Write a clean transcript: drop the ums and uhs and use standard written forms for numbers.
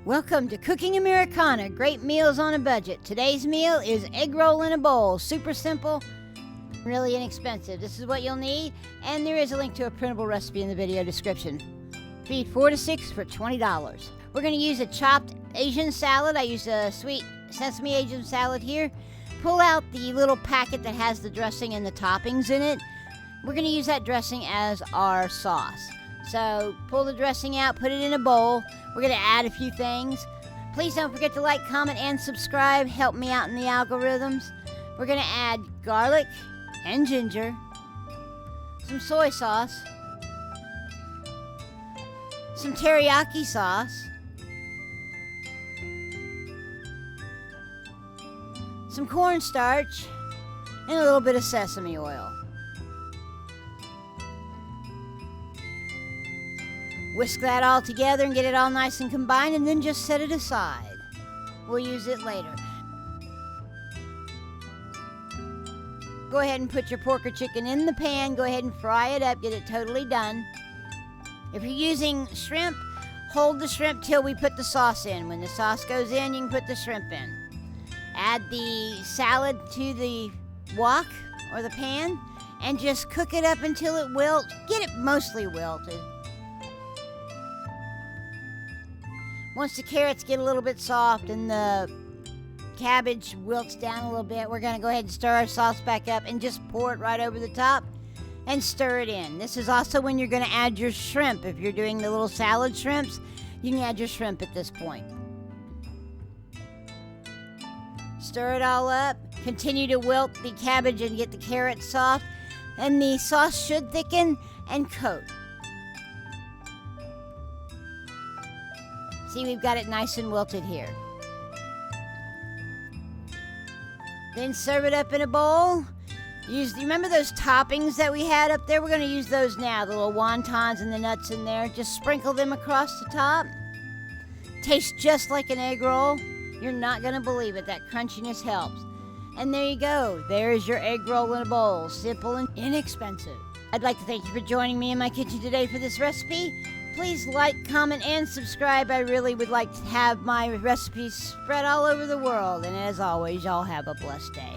Welcome to Cooking Americana, great meals on a budget. Today's meal is egg roll in a bowl. Super simple, really inexpensive. This is what you'll need, and there is a link to a printable recipe in the video description. Feed 4 to 6 for $20. We're going to use a chopped Asian salad. I use a sweet sesame Asian salad here. Pull out the little packet that has the dressing and the toppings in it. We're going to use that dressing as our sauce. So pull the dressing out, put it in a bowl. We're going to add a few things. Please don't forget to like, comment, and subscribe. Help me out in the algorithms. We're going to add garlic and ginger, some soy sauce, some teriyaki sauce, some cornstarch, and a little bit of sesame oil. Whisk that all together and get it all nice and combined, and then just set it aside. We'll use it later. Go ahead and put your pork or chicken in the pan. Go ahead and fry it up. Get it totally done. If you're using shrimp, hold the shrimp till we put the sauce in. When the sauce goes in, you can put the shrimp in. Add the salad to the wok or the pan and just cook it up until it wilts. Get it mostly wilted. Once the carrots get a little bit soft and the cabbage wilts down a little bit, we're going to go ahead and stir our sauce back up and just pour it right over the top and stir it in. This is also when you're going to add your shrimp. If you're doing the little salad shrimps, you can add your shrimp at this point. Stir it all up. Continue to wilt the cabbage and get the carrots soft, and the sauce should thicken and coat. See, we've got it nice and wilted here. Then serve it up in a bowl. Remember those toppings that we had up there? We're going to use those now, the little wontons and the nuts in there. Just sprinkle them across the top. Tastes just like an egg roll. You're not going to believe it. That crunchiness helps. And there you go. There's your egg roll in a bowl. Simple and inexpensive. I'd like to thank you for joining me in my kitchen today for this recipe. Please like, comment, and subscribe. I really would like to have my recipes spread all over the world. And as always, y'all have a blessed day.